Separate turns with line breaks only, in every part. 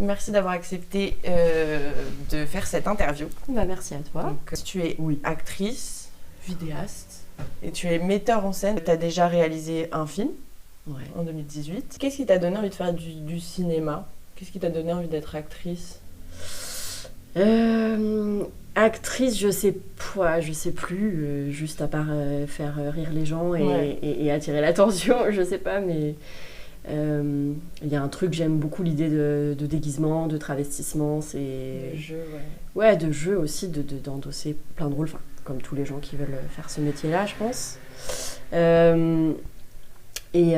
merci d'avoir accepté de faire cette interview.
Merci à toi.
Donc, tu es actrice, vidéaste et tu es metteur en scène. Tu as déjà réalisé un film en 2018. Qu'est-ce qui t'a donné envie de faire du cinéma ? Qu'est-ce qui t'a donné envie d'être actrice ?
Actrice, je sais plus, juste à part faire rire les gens et attirer l'attention, je sais pas, mais il y a un truc, j'aime beaucoup l'idée de déguisement, de travestissement, c'est...
De jeu,
de jeu aussi, d'endosser plein de rôles, enfin, comme tous les gens qui veulent faire ce métier-là, je pense. Et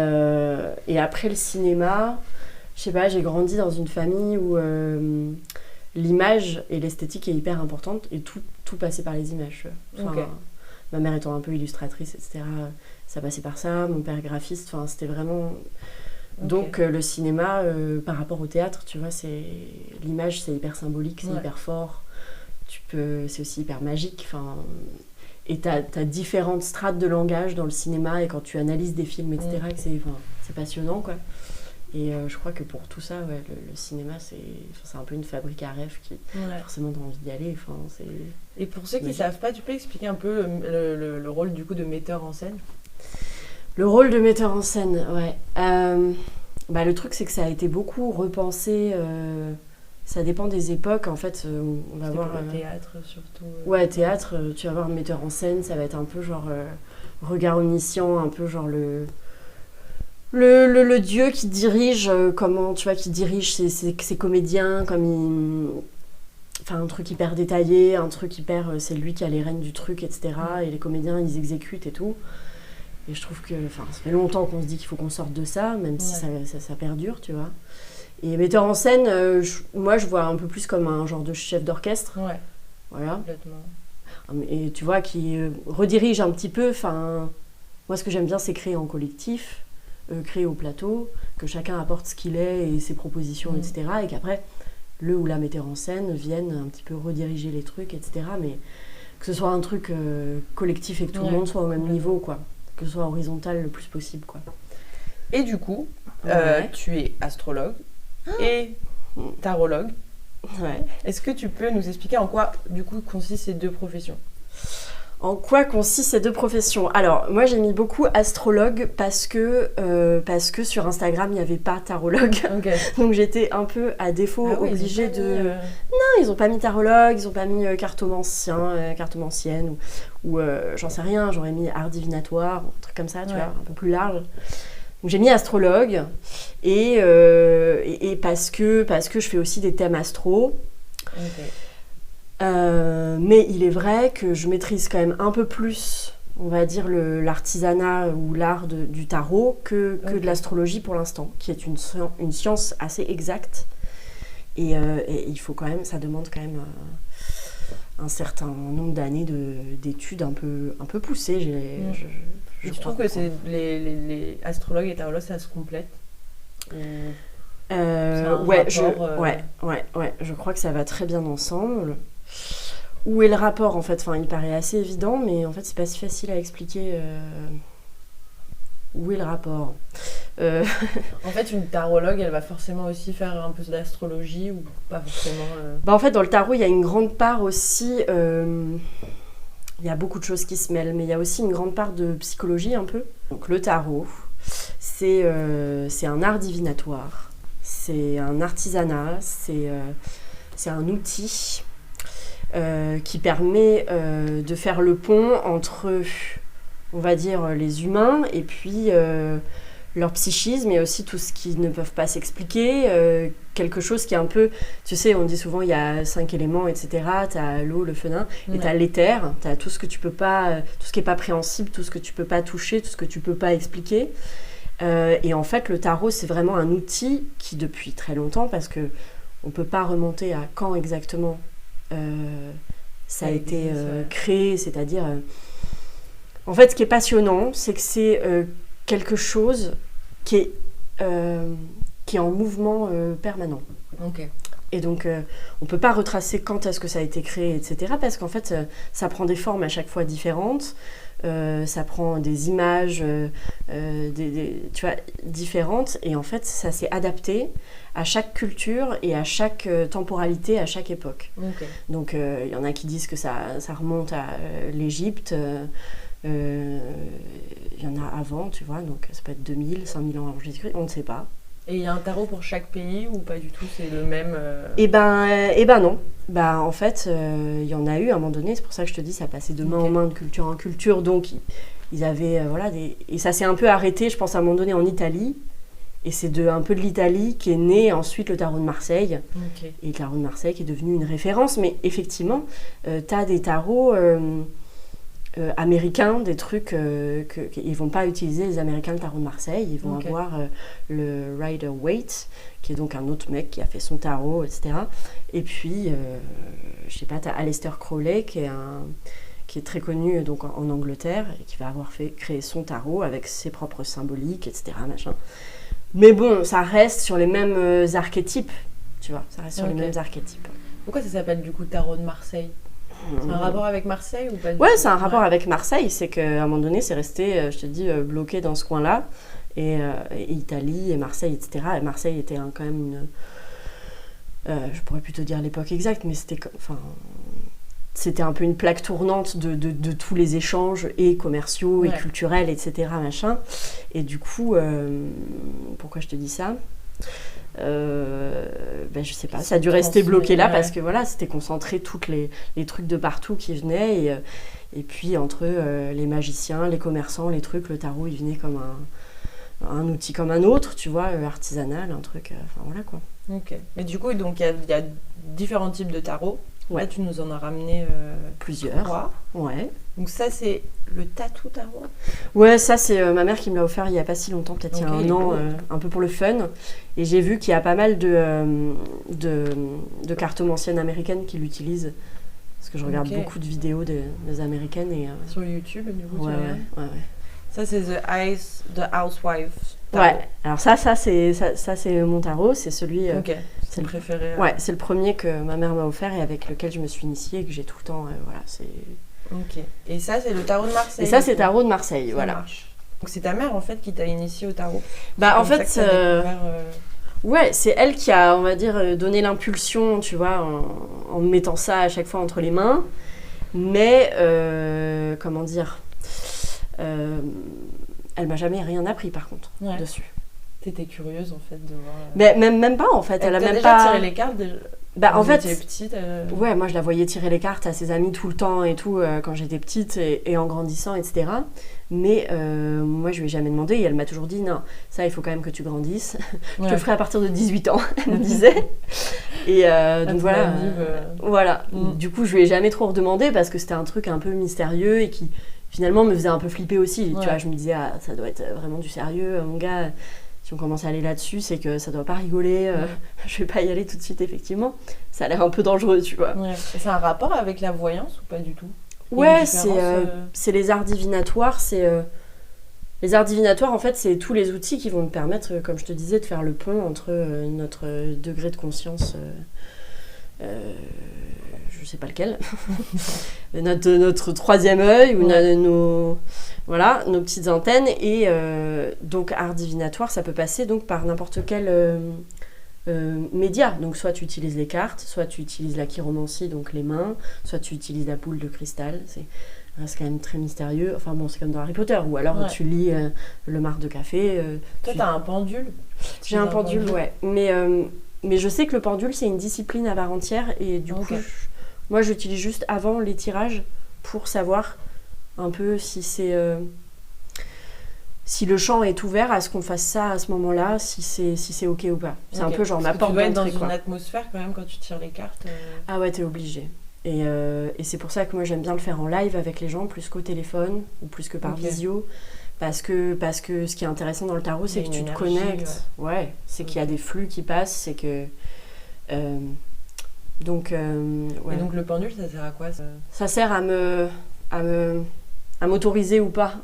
après le cinéma, je sais pas, j'ai grandi dans une famille où l'image et l'esthétique est hyper importante et tout passait par les images. Enfin, ma mère étant un peu illustratrice, etc., ça passait par ça. Mon père graphiste, enfin, c'était vraiment... Donc le cinéma, par rapport au théâtre, tu vois, l'image, c'est hyper symbolique, c'est hyper fort. C'est aussi hyper magique. Enfin, et t'as différentes strates de langage dans le cinéma et quand tu analyses des films, etc., c'est passionnant, quoi. Et je crois que pour tout ça, le cinéma, c'est un peu une fabrique à rêves qui forcément t'as envie d'y aller.
Et pour ceux qui ne savent pas, tu peux expliquer un peu le rôle du coup de metteur en scène ?
Le rôle de metteur en scène, le truc, c'est que ça a été beaucoup repensé. Ça dépend des époques. En fait, on va voir...
le théâtre, surtout.
Théâtre, tu vas voir metteur en scène, ça va être un peu genre regard omniscient, un peu genre le dieu qui dirige qui dirige ses comédiens, un truc hyper détaillé, un truc hyper... c'est lui qui a les rênes du truc, etc. Et les comédiens, ils exécutent et tout. Et je trouve que... ça fait longtemps qu'on se dit qu'il faut qu'on sorte de ça, même si ça perdure, tu vois. Et metteur en scène, moi, je vois un peu plus comme un genre de chef d'orchestre.
Ouais,
voilà.
Complètement.
Et tu vois, qui redirige un petit peu... moi, ce que j'aime bien, c'est créer en collectif, créer au plateau, que chacun apporte ce qu'il est et ses propositions, etc. Et qu'après, le ou la metteur en scène vienne un petit peu rediriger les trucs, etc. Mais que ce soit un truc collectif et que tout le monde soit au même niveau, quoi. Que ce soit horizontal le plus possible, quoi.
Et du coup, tu es astrologue et tarologue.
Ouais.
Est-ce que tu peux nous expliquer en quoi, du coup, consistent ces deux professions ?
En quoi consistent ces deux professions ? Alors, moi, j'ai mis beaucoup astrologue parce que sur Instagram, il n'y avait pas tarologue. Donc, j'étais un peu, à défaut, obligée de... Non, ils n'ont pas mis tarologue, ils n'ont pas mis cartomancien, cartomancienne, ou j'en sais rien, j'aurais mis art divinatoire, un truc comme ça, tu vois, un peu plus large. Donc, j'ai mis astrologue, et parce que je fais aussi des thèmes astro. Mais il est vrai que je maîtrise quand même un peu plus, on va dire, l'artisanat ou l'art du tarot que de l'astrologie pour l'instant, qui est une science assez exacte. Et il faut quand même, ça demande quand même un certain nombre d'années d'études un peu poussées.
Je trouve que c'est les astrologues et tarologues, ça se complète.
Je crois que ça va très bien ensemble. Où est le rapport, en fait ? Il paraît assez évident, mais en fait, c'est pas si facile à expliquer. Où est le rapport ?
En fait, une tarologue, elle va forcément aussi faire un peu d'astrologie ou pas forcément
En fait, dans le tarot, il y a une grande part aussi... il y a beaucoup de choses qui se mêlent, mais il y a aussi une grande part de psychologie, un peu. Donc, le tarot, c'est un art divinatoire. C'est un artisanat, c'est un outil qui permet de faire le pont entre, on va dire, les humains et puis leur psychisme et aussi tout ce qu'ils ne peuvent pas s'expliquer. Quelque chose qui est un peu... Tu sais, on dit souvent il y a 5 éléments, etc. T'as l'eau, le feu, et t'as l'éther. T'as tout ce que tu peux pas... Tout ce qui est pas préhensible, tout ce que tu peux pas toucher, tout ce que tu peux pas expliquer. Et en fait, le tarot, c'est vraiment un outil qui, depuis très longtemps, parce que on peut pas remonter à quand exactement ça a été créé, c'est-à-dire... en fait, ce qui est passionnant, c'est que c'est quelque chose qui est en mouvement permanent. Et donc, on peut pas retracer quand est-ce que ça a été créé, etc. Parce qu'en fait, ça prend des formes à chaque fois différentes. Ça prend des images tu vois, différentes. Et en fait, ça s'est adapté à chaque culture et à chaque temporalité, à chaque époque.
Ok.
Donc, il y en a qui disent que ça remonte à l'Égypte. Il y en a avant, tu vois. Donc, ça peut être 2000, 5000 ans avant Jésus-Christ. On ne sait pas.
Et il y a un tarot pour chaque pays ou pas du tout, c'est le même
Eh ben non. Bah en fait, il y en a eu à un moment donné, c'est pour ça que je te dis, ça passait de main en main, de culture en culture, donc ils avaient, voilà, et ça s'est un peu arrêté, je pense à un moment donné en Italie, et c'est un peu de l'Italie qu'est né ensuite le tarot de Marseille, et le tarot de Marseille qui est devenu une référence, mais effectivement, t'as des tarots américains, des trucs ils vont pas utiliser les Américains le tarot de Marseille, ils vont avoir le Rider-Waite, qui est donc un autre mec qui a fait son tarot, etc. Et puis, je sais pas, t'as Aleister Crowley qui est très connu donc en Angleterre et qui va avoir créé son tarot avec ses propres symboliques, etc. Machin. Mais bon, ça reste sur les mêmes archétypes, tu vois, ça reste sur les mêmes archétypes.
Pourquoi ça s'appelle du coup tarot de Marseille ? C'est un rapport avec Marseille ou pas du tout ?
C'est un rapport avec Marseille. C'est qu'à un moment donné, c'est resté, je te dis, bloqué dans ce coin-là. Et Italie et Marseille, etc. Et Marseille était quand même je pourrais plutôt dire l'époque exacte, mais c'était un peu une plaque tournante de tous les échanges et commerciaux et culturels, etc. Machin. Et du coup, pourquoi je te dis ça ? Je sais pas, ça a dû rester bloqué là parce que voilà, c'était concentré tous les trucs de partout qui venaient et puis entre les magiciens, les commerçants, les trucs, le tarot il venait comme un outil comme un autre, tu vois, artisanal, un truc, enfin voilà quoi.
Ok, mais du coup donc il y a différents types de tarot. Là tu nous en as ramené
plusieurs.
3.
Ouais.
Donc ça c'est le tatou tarot.
Ouais, ça c'est ma mère qui me l'a offert il y a pas si longtemps, peut-être il y a un an, un peu pour le fun. Et j'ai vu qu'il y a pas mal de cartomanciennes américaines qui l'utilisent. Parce que je regarde beaucoup de vidéos des américaines. Et,
sur YouTube, du coup,
ouais.
Ça c'est The Housewife tarot.
Ouais, alors ça c'est mon tarot, c'est celui...
c'est le préféré.
Ouais, c'est le premier que ma mère m'a offert et avec lequel je me suis initiée et que j'ai tout le temps, voilà, c'est...
Ok. Et ça, c'est le tarot de Marseille.
Et ça, c'est le tarot de Marseille, voilà.
Marche. Donc c'est ta mère, en fait, qui t'a initiée au tarot.
Bah, en fait, ouais, c'est elle qui a, on va dire, donné l'impulsion, tu vois, en me mettant ça à chaque fois entre les mains. Mais, comment dire, elle m'a jamais rien appris, par contre, dessus.
T'étais curieuse, en fait, de voir...
Mais même pas, en fait. Elle a même
déjà
pas
tiré les cartes déjà.
Bah, en fait,
petite,
ouais, moi je la voyais tirer les cartes à ses amis tout le temps et tout quand j'étais petite et en grandissant, etc. Mais moi je lui ai jamais demandé et elle m'a toujours dit non, ça il faut quand même que tu grandisses. Je te le ferai à partir de 18 ans, elle me disait. Et donc voilà. Voilà. Du coup je lui ai jamais trop redemandé parce que c'était un truc un peu mystérieux et qui finalement me faisait un peu flipper aussi. Tu vois, je me disais ça doit être vraiment du sérieux, mon gars. Si on commence à aller là-dessus, c'est que ça doit pas rigoler. Je vais pas y aller tout de suite, effectivement. Ça a l'air un peu dangereux, tu vois.
Ouais. Et c'est un rapport avec la voyance ou pas du tout ?
Ouais, c'est les arts divinatoires. Les arts divinatoires, en fait, c'est tous les outils qui vont me permettre, comme je te disais, de faire le pont entre notre degré de conscience... je sais pas lequel. notre troisième œil ou nos petites antennes et donc art divinatoire ça peut passer donc par n'importe quel média, donc soit tu utilises les cartes, soit tu utilises la chiromancie, donc les mains, soit tu utilises la boule de cristal, ça reste quand même très mystérieux, enfin bon c'est comme dans Harry Potter, ou alors tu lis le marc de café.
Toi t'as un pendule.
J'ai un pendule, ouais, mais je sais que le pendule c'est une discipline à part entière et du coup moi j'utilise juste avant les tirages pour savoir un peu si c'est si le champ est ouvert à ce qu'on fasse ça à ce moment-là, si c'est ok ou pas. C'est un peu genre ma porte d'entrée. Tu dois être
dans une atmosphère quand même quand tu tires les cartes.
Ah ouais, t'es obligé. Et c'est pour ça que moi j'aime bien le faire en live avec les gens plus qu'au téléphone ou plus que par visio. Parce que ce qui est intéressant dans le tarot, c'est que tu te connectes. Ouais, c'est qu'il y a des flux qui passent, c'est que... Donc, ouais.
Et donc le pendule, ça sert à quoi
ça sert à m'autoriser ou pas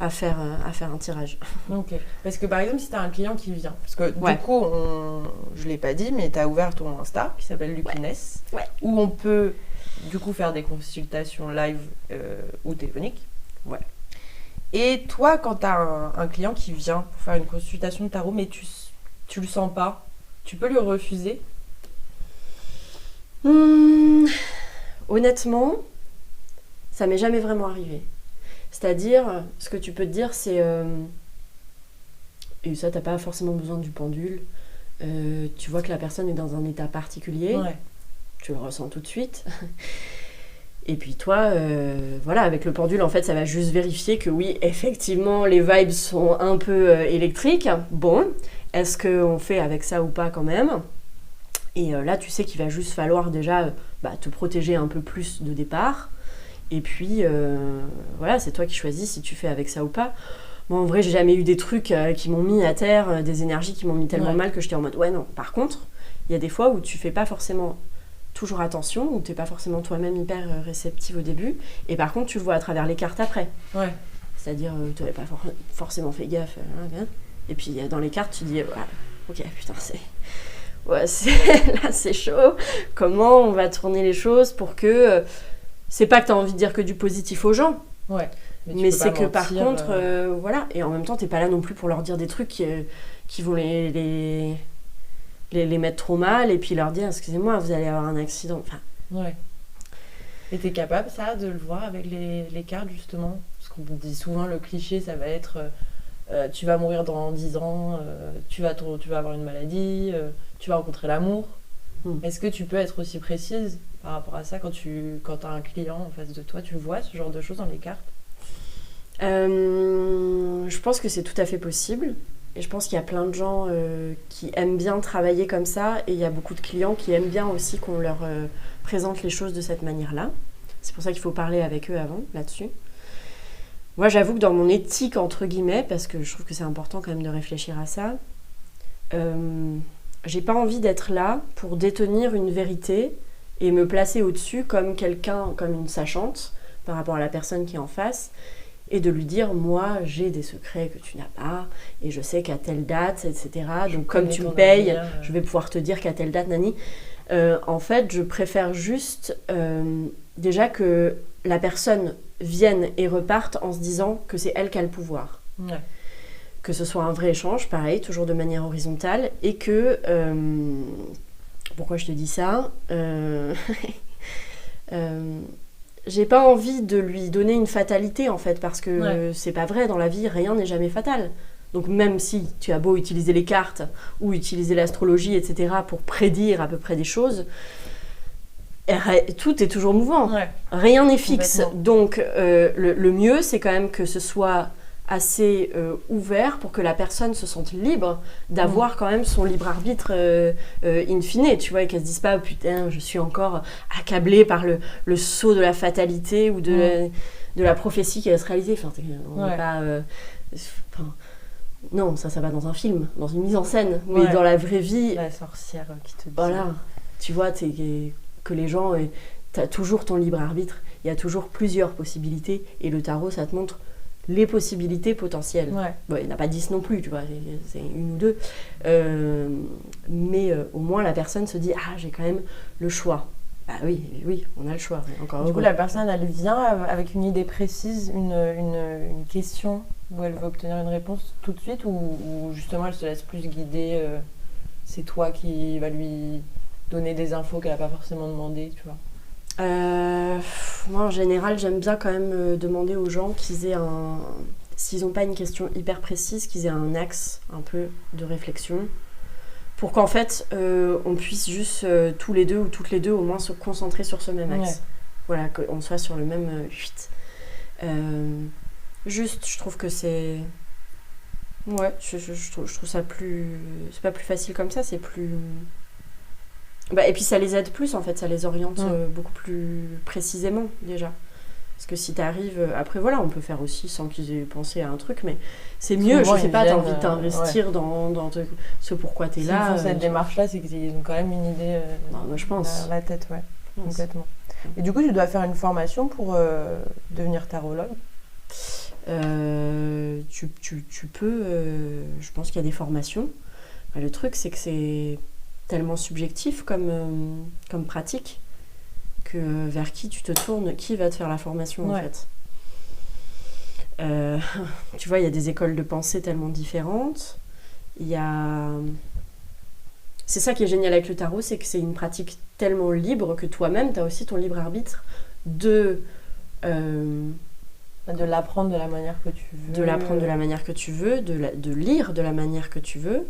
à faire un tirage.
Ok. Parce que par exemple, si tu as un client qui vient, parce que
Ouais.
du coup, je ne l'ai pas dit, mais tu as ouvert ton Insta qui s'appelle Luckiness,
Ouais.
où on peut du coup faire des consultations live ou téléphoniques.
Ouais.
Et toi, quand tu as un client qui vient pour faire une consultation de tarot, mais tu le sens pas, tu peux lui refuser?
Honnêtement, ça m'est jamais vraiment arrivé. C'est-à-dire, ce que tu peux te dire, c'est... et ça, t'as pas forcément besoin du pendule. Tu vois que la personne est dans un état particulier.
Ouais.
Tu le ressens tout de suite. Et puis toi, voilà, avec le pendule, en fait, ça va juste vérifier que oui, effectivement, les vibes sont un peu électriques. Bon, est-ce qu'on fait avec ça ou pas quand même? Et là, tu sais qu'il va juste falloir déjà te protéger un peu plus de départ. Et puis, voilà, c'est toi qui choisis si tu fais avec ça ou pas. Moi, en vrai, j'ai jamais eu des trucs qui m'ont mis à terre, des énergies qui m'ont mis tellement mal que j'étais en mode, ouais, non. Par contre, il y a des fois où tu fais pas forcément toujours attention, où t'es pas forcément toi-même hyper réceptive au début. Et par contre, tu le vois à travers les cartes après.
Ouais.
C'est-à-dire, tu n'avais pas forcément fait gaffe. Et puis, dans les cartes, tu dis, ouais, ok, putain, ouais, là, c'est chaud. Comment on va tourner les choses pour que... c'est pas que tu as envie de dire que du positif aux gens.
Ouais.
Mais c'est que par contre, voilà. Et en même temps, t'es pas là non plus pour leur dire des trucs qui vont les mettre trop mal et puis leur dire, excusez-moi, vous allez avoir un accident. Enfin,
ouais. Et t'es capable, ça, de le voir avec les cartes, justement? Parce qu'on dit souvent, le cliché, ça va être tu vas mourir dans 10 ans, tu vas avoir une maladie, tu vas rencontrer l'amour. Est-ce que tu peux être aussi précise par rapport à ça quand t'as un client en face de toi? Tu vois ce genre de choses dans les cartes?
Je pense que c'est tout à fait possible. Et je pense qu'il y a plein de gens qui aiment bien travailler comme ça. Et il y a beaucoup de clients qui aiment bien aussi qu'on leur présente les choses de cette manière-là. C'est pour ça qu'il faut parler avec eux avant, là-dessus. Moi, j'avoue que dans mon éthique, entre guillemets, parce que je trouve que c'est important quand même de réfléchir à ça, j'ai pas envie d'être là pour détenir une vérité et me placer au-dessus comme quelqu'un, comme une sachante par rapport à la personne qui est en face, et de lui dire, moi, j'ai des secrets que tu n'as pas, et je sais qu'à telle date, etc. Donc, comme tu me payes, je vais pouvoir te dire qu'à telle date, nani. En fait, je préfère juste déjà que la personne vienne et reparte en se disant que c'est elle qui a le pouvoir.
Ouais.
Que ce soit un vrai échange, pareil, toujours de manière horizontale, et que... pourquoi je te dis ça j'ai pas envie de lui donner une fatalité, en fait, parce que c'est pas vrai, dans la vie, rien n'est jamais fatal. Donc même si tu as beau utiliser les cartes ou utiliser l'astrologie, etc., pour prédire à peu près des choses, tout est toujours mouvant. Ouais. Rien n'est fixe. Donc le mieux, c'est quand même que ce soit assez ouvert pour que la personne se sente libre d'avoir quand même son libre arbitre in fine, tu vois, et qu'elle se dise pas oh, putain je suis encore accablée par le sceau de la fatalité ou de la prophétie qui va se réaliser. Enfin, on n'est pas non, ça va dans un film, dans une mise en scène, mais dans la vraie vie,
la sorcière qui te dit
voilà, tu vois, que les gens, t'as toujours ton libre arbitre, il y a toujours plusieurs possibilités, et le tarot ça te montre les possibilités potentielles. Ouais. Bon, il n'y en a pas 10 non plus, tu vois, c'est une ou deux. Mais au moins, la personne se dit « Ah, j'ai quand même le choix. » Bah oui, on a le choix. Encore
du coup, la personne, elle vient avec une idée précise, une question où elle veut obtenir une réponse tout de suite ou justement, elle se laisse plus guider, c'est toi qui va lui donner des infos qu'elle n'a pas forcément demandé, tu vois.
Moi, en général, j'aime bien quand même demander aux gens qu'ils aient s'ils n'ont pas une question hyper précise, qu'ils aient un axe un peu de réflexion pour qu'en fait, on puisse juste tous les deux ou toutes les deux au moins se concentrer sur ce même axe. Ouais. Voilà, qu'on soit sur le même fuite. Juste, je trouve que c'est... Ouais, je trouve ça plus... C'est pas plus facile comme ça, c'est plus... et puis ça les aide plus en fait, ça les oriente beaucoup plus précisément déjà. Parce que si t'arrives... Après voilà, on peut faire aussi sans qu'ils aient pensé à un truc, mais c'est mieux, je sais pas, t'as envie de t'investir dans ce pourquoi t'es là.
S'ils font cette démarche-là, c'est qu'ils ont quand même une idée
moi, je pense.
Dans la tête, ouais, complètement. Et du coup, tu dois faire une formation pour devenir tarologue?
Tu peux... je pense qu'il y a des formations. Le truc, c'est que c'est tellement subjectif comme pratique que vers qui tu te tournes, qui va te faire la formation en fait. Tu vois, il y a des écoles de pensée tellement différentes. C'est ça qui est génial avec le tarot, c'est que c'est une pratique tellement libre que toi-même, tu as aussi ton libre arbitre de
l'apprendre de la manière que tu veux.
De l'apprendre de la manière que tu veux, de lire de la manière que tu veux.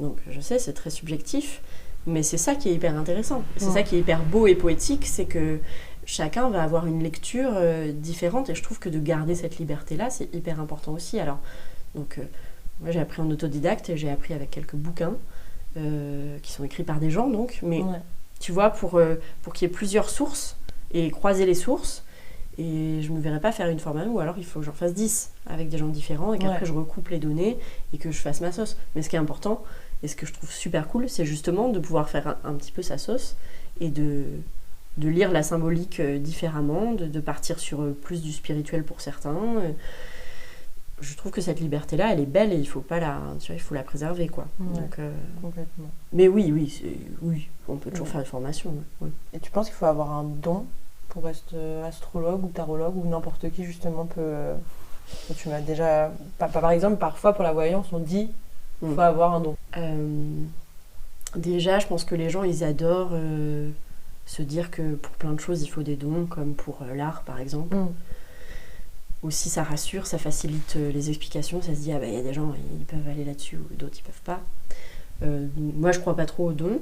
Donc je sais, c'est très subjectif, mais c'est ça qui est hyper intéressant. C'est ça qui est hyper beau et poétique, c'est que chacun va avoir une lecture différente, et je trouve que de garder cette liberté-là, c'est hyper important aussi. Alors, donc, moi j'ai appris en autodidacte, et j'ai appris avec quelques bouquins qui sont écrits par des gens, donc, mais tu vois, pour qu'il y ait plusieurs sources, et croiser les sources, et je ne me verrais pas faire une formation, ou alors il faut que j'en fasse 10 avec des gens différents, et qu'après je recoupe les données, et que je fasse ma sauce. Mais ce qui est important, et ce que je trouve super cool, c'est justement de pouvoir faire un petit peu sa sauce, et de lire la symbolique différemment, de partir sur plus du spirituel pour certains. Je trouve que cette liberté-là, elle est belle, et il faut la préserver, quoi. Donc,
complètement.
Mais oui, on peut toujours faire des formations. Ouais.
Et tu penses qu'il faut avoir un don pour être astrologue ou tarologue, ou n'importe qui justement peut... Tu m'as déjà... Par exemple, parfois pour la voyance, on dit qu'il faut avoir un don.
Déjà, je pense que les gens, ils adorent se dire que pour plein de choses, il faut des dons, comme pour l'art, par exemple. Aussi, ça rassure, ça facilite les explications. Ça se dit, y a des gens, ils peuvent aller là-dessus, ou d'autres, ils peuvent pas. Moi, je crois pas trop aux dons.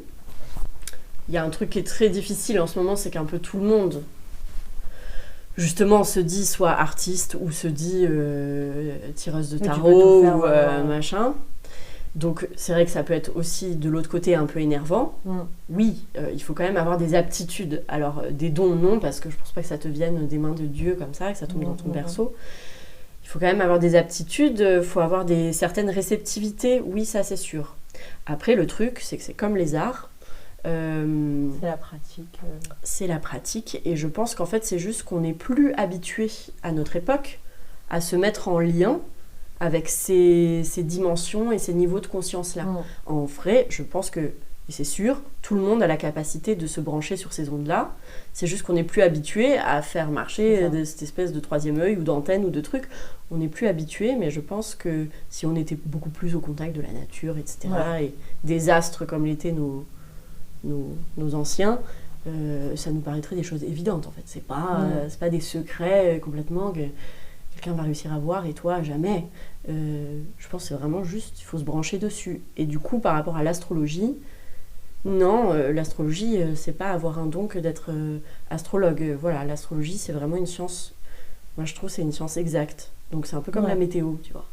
Il y a un truc qui est très difficile en ce moment, c'est qu'un peu tout le monde, justement, se dit soit artiste, ou se dit tireuse de tarot, ou machin. Donc, c'est vrai que ça peut être aussi, de l'autre côté, un peu énervant. Oui, il faut quand même avoir des aptitudes. Alors, des dons, non, parce que je pense pas que ça te vienne des mains de Dieu comme ça, que ça tombe dans ton berceau. Il faut quand même avoir des aptitudes, il faut avoir certaines réceptivités. Oui, ça, c'est sûr. Après, le truc, c'est que c'est comme les arts.
C'est la pratique.
C'est la pratique. Et je pense qu'en fait, c'est juste qu'on n'est plus habitué, à notre époque, à se mettre en lien avec ces dimensions et ces niveaux de conscience-là. En vrai, je pense que, et c'est sûr, tout le monde a la capacité de se brancher sur ces ondes-là. C'est juste qu'on n'est plus habitué à faire marcher cette espèce de troisième œil, ou d'antenne, ou de truc. On n'est plus habitué, mais je pense que si on était beaucoup plus au contact de la nature, etc., et des astres comme l'étaient nos anciens, ça nous paraîtrait des choses évidentes, en fait. C'est pas des secrets complètement que quelqu'un va réussir à voir, et toi, jamais. Je pense que c'est vraiment juste, il faut se brancher dessus. Et du coup, par rapport à l'astrologie, non, l'astrologie, c'est pas avoir un don que d'être astrologue. Voilà, l'astrologie, c'est vraiment une science, moi je trouve que c'est une science exacte. Donc c'est un peu comme la météo, tu vois.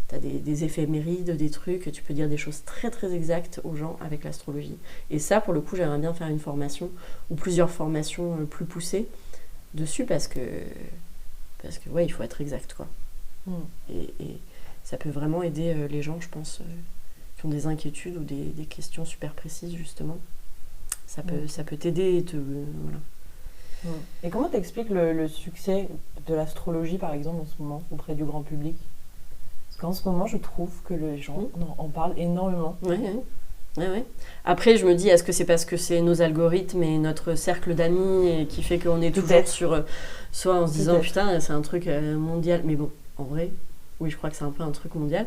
T'as des éphémérides, des trucs, tu peux dire des choses très très exactes aux gens avec l'astrologie. Et ça, pour le coup, j'aimerais bien faire une formation, ou plusieurs formations plus poussées dessus, parce que il faut être exact, quoi. Et ça peut vraiment aider les gens, je pense, qui ont des inquiétudes ou des questions super précises, justement. Ça peut t'aider et voilà.
Et comment t'expliques le succès de l'astrologie, par exemple, en ce moment, auprès du grand public? Parce qu'en ce moment, je trouve que les gens en parlent énormément.
Oui. Après, je me dis, est-ce que c'est parce que c'est nos algorithmes et notre cercle d'amis qui fait qu'on est toujours sur... Soit en se disant, putain, c'est un truc mondial. Mais bon, en vrai, oui, je crois que c'est un peu un truc mondial.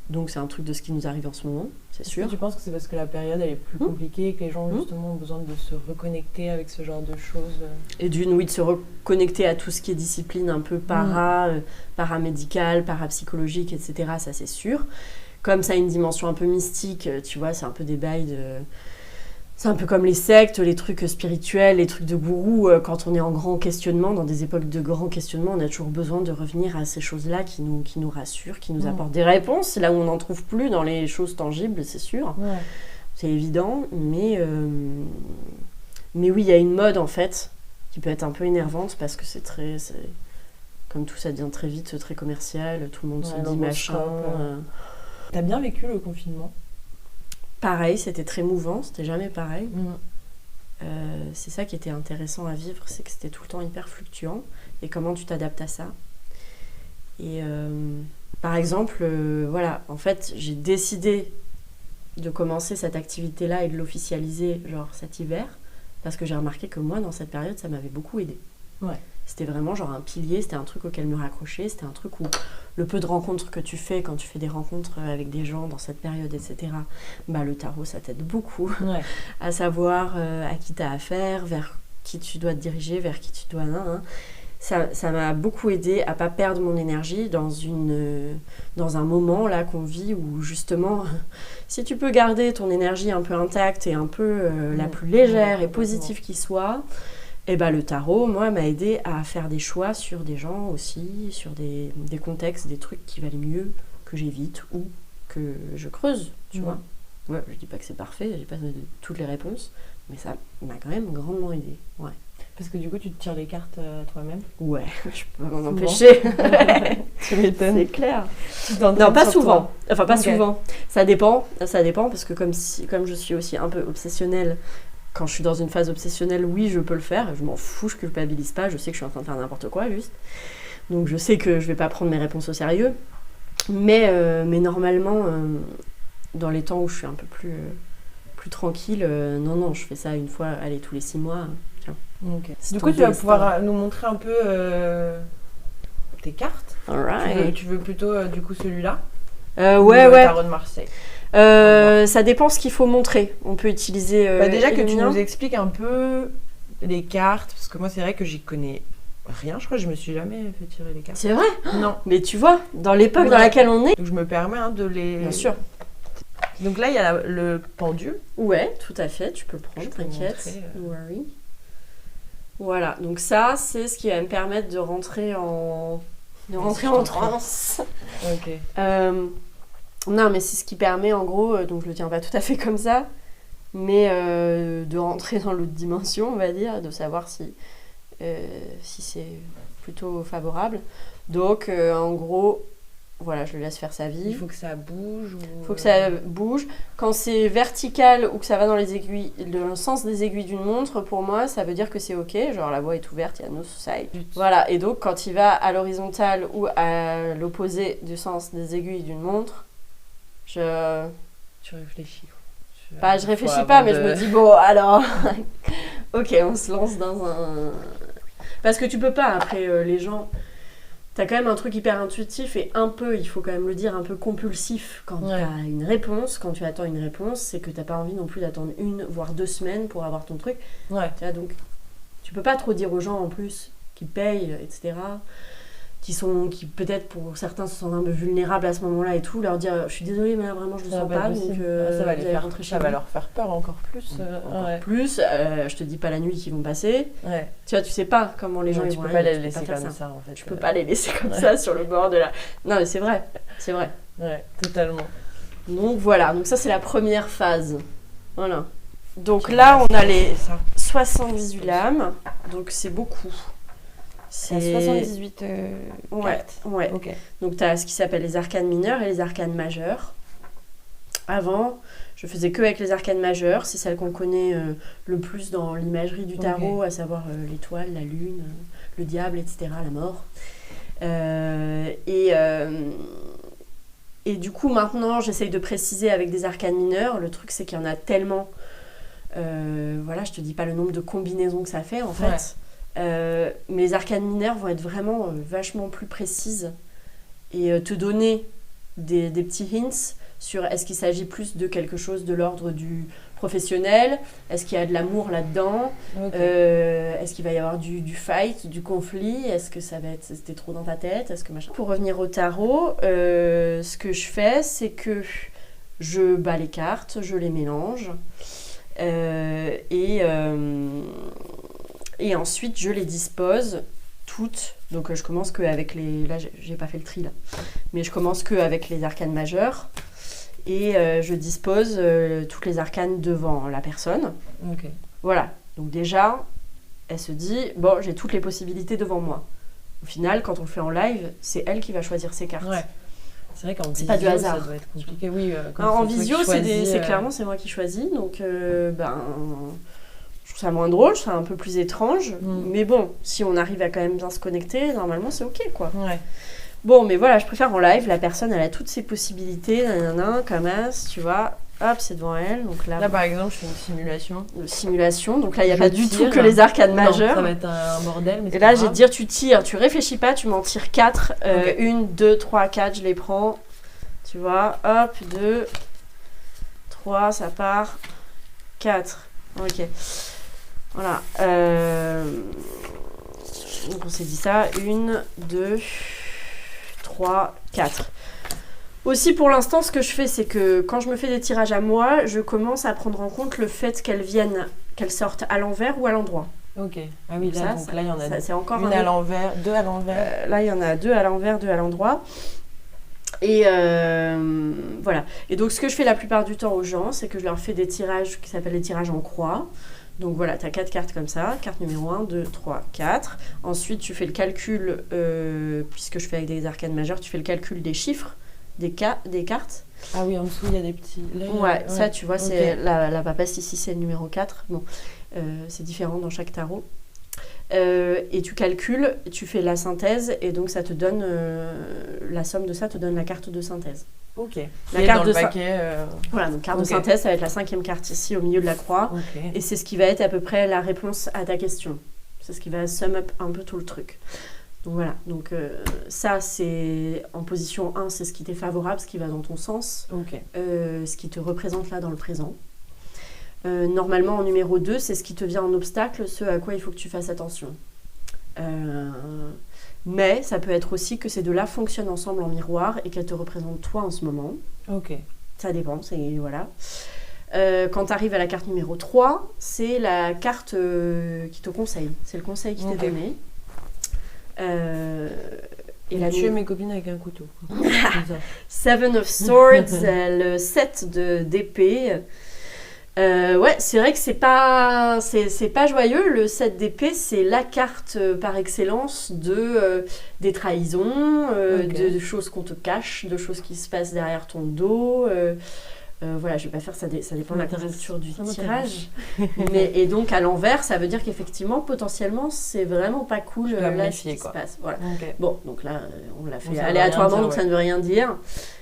Donc, c'est un truc de ce qui nous arrive en ce moment, c'est sûr.
Tu penses que c'est parce que la période, elle est plus compliquée, que les gens, justement, ont besoin de se reconnecter avec ce genre de choses?
Et de se reconnecter à tout ce qui est discipline un peu paramédicale, parapsychologique, etc. Ça, c'est sûr. Comme ça a une dimension un peu mystique, tu vois, c'est un peu des bails de... C'est un peu comme les sectes, les trucs spirituels, les trucs de gourous. Quand on est en grand questionnement, dans des époques de grand questionnement, on a toujours besoin de revenir à ces choses-là qui nous rassurent, qui nous apportent des réponses, là où on n'en trouve plus dans les choses tangibles, c'est sûr. C'est évident, mais oui, il y a une mode, en fait, qui peut être un peu énervante, parce que comme tout, ça devient très vite très commercial, tout le monde se dit machin.
T'as bien vécu le confinement?
Pareil, c'était très mouvant, c'était jamais pareil. C'est ça qui était intéressant à vivre, c'est que c'était tout le temps hyper fluctuant. Et comment tu t'adaptes à ça? Et par exemple, voilà, en fait, j'ai décidé de commencer cette activité-là et de l'officialiser genre cet hiver parce que j'ai remarqué que moi, dans cette période, ça m'avait beaucoup aidée.
Ouais.
C'était vraiment genre un pilier, c'était un truc auquel me raccrocher, c'était un truc où le peu de rencontres que tu fais quand tu fais des rencontres avec des gens dans cette période, etc., bah, le tarot, ça t'aide beaucoup à savoir à qui t'as affaire, vers qui tu dois te diriger, vers qui tu dois... Ça m'a beaucoup aidé à pas perdre mon énergie dans un moment là qu'on vit où justement, si tu peux garder ton énergie un peu intacte et un peu la plus légère et positive qui soit, et ben le tarot, moi, m'a aidé à faire des choix sur des gens aussi, sur des contextes, des trucs qui valaient mieux que j'évite ou que je creuse, tu vois. Ouais, je dis pas que c'est parfait, je dis pas toutes les réponses, mais ça m'a quand même grandement aidé. Ouais.
Parce que du coup, tu te tires les cartes toi-même.
Ouais, je peux pas m'en empêcher.
Tu m'étonnes.
C'est clair. Non, pas souvent. Enfin, pas souvent. Ça dépend parce que comme je suis aussi un peu obsessionnelle, quand je suis dans une phase obsessionnelle, oui, je peux le faire. Je m'en fous, je culpabilise pas. Je sais que je suis en train de faire n'importe quoi, juste. Donc, je sais que je vais pas prendre mes réponses au sérieux. Mais normalement, dans les temps où je suis un peu plus tranquille, non, je fais ça une fois, allez, tous les 6 mois. Tiens.
Okay. Du coup, tu vas pouvoir nous montrer un peu tes cartes.
Alright.
Tu veux plutôt, du coup, celui-là
ouais.
Le tarot de Marseille.
Ça dépend ce qu'il faut montrer. On peut utiliser.
Déjà que tu nous expliques un peu les cartes, parce que moi c'est vrai que j'y connais rien. Je crois que je me suis jamais fait tirer les cartes.
C'est vrai ?
Non.
Mais tu vois, dans l'époque dans laquelle on est.
Donc je me permets de les.
Bien sûr.
Donc là il y a le pendule.
Ouais, tout à fait. Tu peux le prendre, t'inquiète. No worry. Voilà. Donc ça, c'est ce qui va me permettre de rentrer en transe.
Ok.
Non, mais c'est ce qui permet, en gros, donc je le tiens pas tout à fait comme ça, mais de rentrer dans l'autre dimension, on va dire, de savoir si c'est plutôt favorable. Donc, en gros, voilà, je le laisse faire sa vie.
Il faut que ça bouge.
Il faut que ça bouge. Quand c'est vertical ou que ça va dans les aiguilles, dans le sens des aiguilles d'une montre, pour moi, ça veut dire que c'est ok. Genre, la voie est ouverte, il y a no side. Voilà, et donc, quand il va à l'horizontale ou à l'opposé du sens des aiguilles d'une montre,
Tu réfléchis.
Je réfléchis pas, mais je me dis, bon, alors... ok, on se lance dans un... Parce que tu peux pas, après, les gens... T'as quand même un truc hyper intuitif et un peu, il faut quand même le dire, un peu compulsif quand t'as une réponse, quand tu attends une réponse, c'est que t'as pas envie non plus d'attendre 1 voire 2 semaines pour avoir ton truc.
Ouais.
Tu vois, donc, tu peux pas trop dire aux gens, en plus, qui payent, etc., qui peut-être pour certains se sentent un peu vulnérables à ce moment-là et tout, leur dire je suis désolée mais là vraiment je le sens pas, donc
ça va leur faire peur encore plus.
Plus, je te dis pas la nuit qu'ils vont passer. Ouais. Tu vois, tu sais pas comment les gens
ils
vont
aller. Tu peux pas les laisser comme ça en fait.
Tu peux pas les laisser comme ça sur le bord de la... Non mais c'est vrai.
Ouais, totalement.
Donc voilà, donc ça c'est la première phase. Voilà. Donc là on a les 78 lames, donc c'est beaucoup.
C'est 78 cartes.
Ouais.
Okay.
Donc tu as ce qui s'appelle les arcanes mineurs et les arcanes majeurs. Avant, je faisais que avec les arcanes majeures, c'est celles qu'on connaît le plus dans l'imagerie du tarot, à savoir l'étoile, la lune, le diable, etc., la mort. Et du coup, maintenant, j'essaye de préciser avec des arcanes mineurs. Le truc, c'est qu'il y en a tellement... voilà, je te dis pas le nombre de combinaisons que ça fait, en fait. Ouais. Mais les arcanes mineures vont être vraiment vachement plus précises et te donner des petits hints sur est-ce qu'il s'agit plus de quelque chose de l'ordre du professionnel, est-ce qu'il y a de l'amour là-dedans, est-ce qu'il va y avoir du fight, du conflit, est-ce que ça va être c'était trop dans ta tête, est-ce que machin. Pour revenir au tarot, ce que je fais, c'est que je bats les cartes, je les mélange et ensuite je les dispose toutes. Donc je commence qu'avec les... Là j'ai pas fait le tri là. Mais je commence qu'avec les arcanes majeures. Et je dispose toutes les arcanes devant la personne.
Okay.
Voilà. Donc déjà, elle se dit, bon, j'ai toutes les possibilités devant moi. Au final, quand on le fait en live, c'est elle qui va choisir ses cartes.
Ouais. C'est vrai qu'en visio,
pas du hasard.
Ça doit être compliqué. Oui,
en visio, c'est clairement c'est moi qui choisis. Donc, je trouve ça moins drôle, c'est un peu plus étrange. Mais bon, si on arrive à quand même bien se connecter, normalement, c'est ok, quoi.
Ouais.
Bon, mais voilà, je préfère en live. La personne, elle a toutes ses possibilités, comme as, tu vois. Hop, c'est devant elle. Donc là,
par exemple, je fais une simulation.
Simulation. Donc là, il n'y a pas du
tire.
tout que les arcades majeures.
Ça va être un bordel. Mais
et là, je vais te dire, tu tires. Tu réfléchis pas, tu m'en tires 4. 1, 2, 3, 4, je les prends. Tu vois, hop, 2, 3, ça part. 4. Ok. Voilà. Donc on s'est dit ça. 1, 2, 3, 4. Aussi, pour l'instant, ce que je fais, c'est que quand je me fais des tirages à moi, je commence à prendre en compte le fait qu'elles sortent à l'envers ou à l'endroit.
Ok. Ah oui, là, donc là, il y en a
c'est encore
une à l'envers, 2 à l'envers.
Là, il y en a 2 à l'envers, 2 à l'endroit. Et voilà. Et donc, ce que je fais la plupart du temps aux gens, c'est que je leur fais des tirages qui s'appellent les tirages en croix. Donc voilà, tu as 4 cartes comme ça. Carte numéro 1, 2, 3, 4. Ensuite, tu fais le calcul, puisque je fais avec des arcades majeures, tu fais le calcul des chiffres, des cartes.
Ah oui, en dessous, il y a des petits... Là,
ouais, ça, tu vois, c'est la papesse ici, c'est le numéro 4. Bon, c'est différent dans chaque tarot. Et tu calcules, tu fais la synthèse, et donc ça te donne... la somme de ça te donne la carte de synthèse.
Ok.
La carte
dans
de
le paquet.
Voilà, donc carte de synthèse, ça va être la 5e carte ici au milieu de la croix.
Okay.
Et c'est ce qui va être à peu près la réponse à ta question. C'est ce qui va sum up un peu tout le truc. Donc voilà, donc ça c'est en position 1, c'est ce qui t'est favorable, ce qui va dans ton sens, ce qui te représente là dans le présent. Normalement en numéro 2, c'est ce qui te vient en obstacle, ce à quoi il faut que tu fasses attention. Mais ça peut être aussi que ces deux-là fonctionnent ensemble en miroir et qu'elles te représentent toi en ce moment.
Ok. Ça
dépend, c'est voilà. Quand tu arrives à la carte numéro 3, c'est la carte qui te conseille. C'est le conseil qui t'est donné.
Et tuer mes copines avec un couteau.
Seven of Swords, le 7 d'épée. Ouais, c'est vrai que c'est pas joyeux. Le 7 d'épée, c'est la carte par excellence des trahisons, de choses qu'on te cache, de choses qui se passent derrière ton dos. Voilà, je vais pas faire ça, ça dépend de la conjoncture du tirage. Et donc à l'envers, ça veut dire qu'effectivement, potentiellement, c'est vraiment pas cool là ce qui se passe. Voilà. Bon, donc là, on l'a fait aléatoirement, donc ça ne veut rien dire.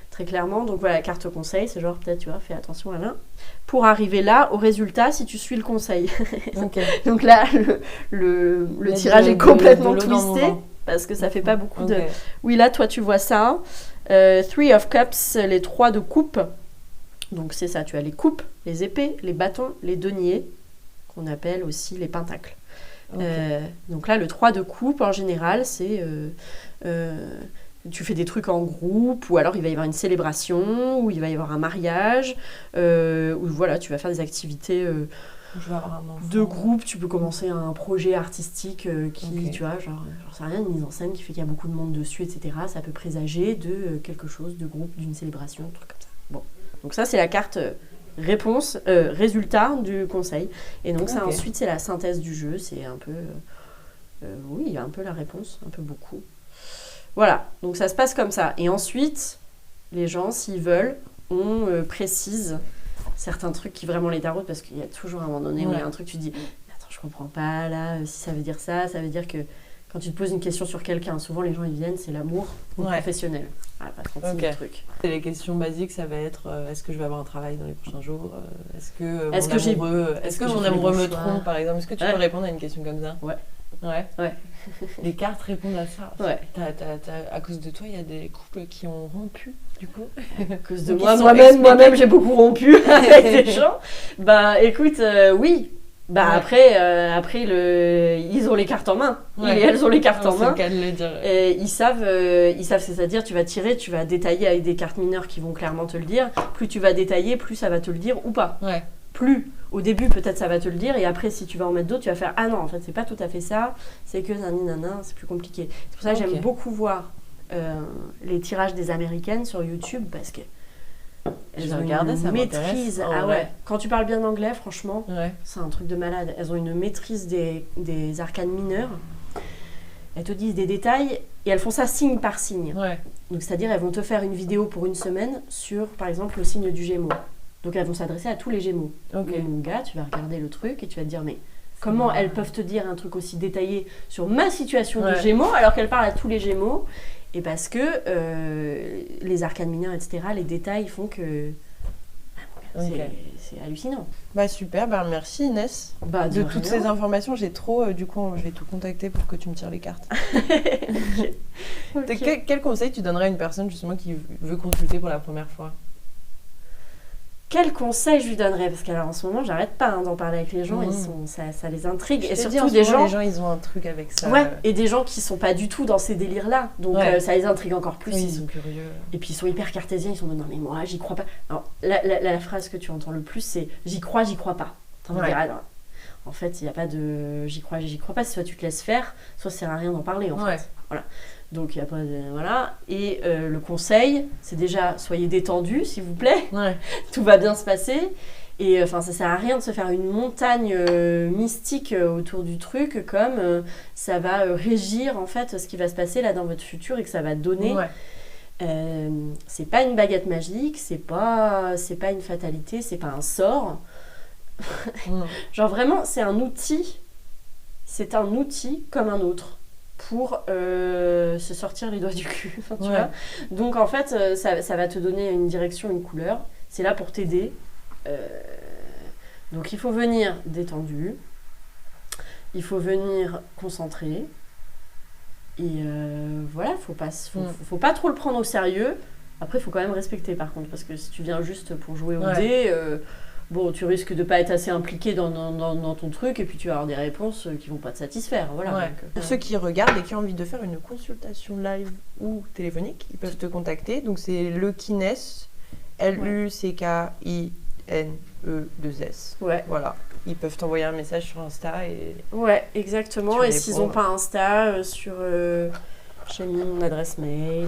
Très clairement, donc voilà, la carte conseil, c'est genre peut-être, tu vois, fais attention à l'un. Pour arriver là, au résultat, si tu suis le conseil. Donc là, le tirage est complètement twisté, parce que ça fait pas beaucoup de... Oui, là, toi, tu vois ça. 3 of Cups, les 3 de coupe. Donc c'est ça, tu as les coupes, les épées, les bâtons, les deniers, qu'on appelle aussi les pentacles. Donc là, le 3 de coupe, en général, c'est... tu fais des trucs en groupe, ou alors il va y avoir une célébration, ou il va y avoir un mariage, ou voilà, tu vas faire des activités de groupe. Tu peux commencer un projet artistique qui, tu vois, genre, j'en sais rien, une mise en scène qui fait qu'il y a beaucoup de monde dessus, etc. Ça peut présager de quelque chose, de groupe, d'une célébration, un truc comme ça. Bon, donc ça, c'est la carte résultat du conseil. Et donc ça, ensuite, c'est la synthèse du jeu, c'est un peu... oui, il y a un peu la réponse, un peu beaucoup. Voilà, donc ça se passe comme ça. Et ensuite, les gens, s'ils veulent, on précise certains trucs qui vraiment les tarotent, parce qu'il y a toujours un moment donné où il y a un truc, tu te dis « Attends, je comprends pas, là, si ça veut dire ça veut dire que quand tu te poses une question sur quelqu'un, souvent les gens, ils viennent, c'est l'amour professionnel. » Voilà, pas 36 000 trucs.
Et les questions basiques, ça va être est-ce que je vais avoir un travail dans les prochains jours, est-ce que mon amoureux me trompe, par exemple. Est-ce que tu peux répondre à une question comme ça? Ouais. Les cartes répondent à ça. À cause de toi, il y a des couples qui ont rompu, du coup.
À cause de moi-même, j'ai beaucoup rompu avec des gens. Bah, écoute, oui. Bah, après, ils ont les cartes en main. Ils et elles ont les cartes en main.
C'est le cas de le dire.
Et ils savent, c'est-à-dire, tu vas tirer, tu vas détailler avec des cartes mineures qui vont clairement te le dire. Plus tu vas détailler, plus ça va te le dire ou pas. Plus. Au début, peut-être ça va te le dire, et après, si tu vas en mettre d'autres, tu vas faire « Ah non, en fait, c'est pas tout à fait ça, c'est que nani, c'est plus compliqué. » C'est pour ça que j'aime beaucoup voir les tirages des Américaines sur YouTube, parce que elles ont une maîtrise. Quand tu parles bien anglais, franchement, c'est un truc de malade. Elles ont une maîtrise des arcanes mineures. Elles te disent des détails, et elles font ça signe par signe. Donc, c'est-à-dire, elles vont te faire une vidéo pour une semaine sur, par exemple, le signe du Gémeaux. Donc, elles vont s'adresser à tous les Gémeaux. Et mon gars, tu vas regarder le truc et tu vas te dire, mais comment elles peuvent te dire un truc aussi détaillé sur ma situation de Gémeaux alors qu'elles parlent à tous les Gémeaux? Et parce que les arcanes mineures, etc., les détails font que c'est hallucinant.
Bah super, bah merci Inès.
Bah,
de toutes ces informations, j'ai trop, du coup je vais tout contacter pour que tu me tires les cartes.
Okay.
Quel conseil tu donnerais à une personne justement qui veut consulter pour la première fois?
Quel conseil je lui donnerais? Parce qu'en ce moment, j'arrête pas d'en parler avec les gens, ça les intrigue. Et surtout
les gens, ils ont un truc avec ça.
Ouais, et des gens qui sont pas du tout dans ces délires-là. Donc ça les intrigue encore plus.
Oui, ils sont curieux.
Et puis ils sont hyper cartésiens, ils sont non mais moi, j'y crois pas. Alors la phrase que tu entends le plus, c'est j'y crois pas. T'as envie de dire, alors, en fait, il n'y a pas de j'y crois pas. Soit tu te laisses faire, soit ça sert à rien d'en parler en fait. Voilà. Donc il y a pas de voilà. Et le conseil, c'est déjà soyez détendus s'il vous plaît.
Ouais.
Tout va bien se passer. Et enfin, ça sert à rien de se faire une montagne mystique autour du truc, comme ça va régir en fait ce qui va se passer là dans votre futur et que ça va donner. Ouais. C'est pas une baguette magique, c'est pas une fatalité, c'est pas un sort. Genre vraiment, c'est un outil comme un autre pour se sortir les doigts du cul. Enfin, tu vois. Donc en fait, ça va te donner une direction, une couleur. C'est là pour t'aider. Donc il faut venir détendu, il faut venir concentré. Et voilà, faut pas trop le prendre au sérieux. Après, il faut quand même respecter par contre, parce que si tu viens juste pour jouer au dé, bon, tu risques de pas être assez impliqué dans ton truc, et puis tu vas avoir des réponses qui vont pas te satisfaire. Voilà.
Ouais.
Donc,
pour ceux qui regardent et qui ont envie de faire une consultation live ou téléphonique, ils peuvent te contacter. Donc c'est Luckines, Luckine2S.
Ouais.
Voilà. Ils peuvent t'envoyer un message sur Insta et...
Ouais, exactement. Et s'ils n'ont pas Insta, j'ai mis mon adresse mail.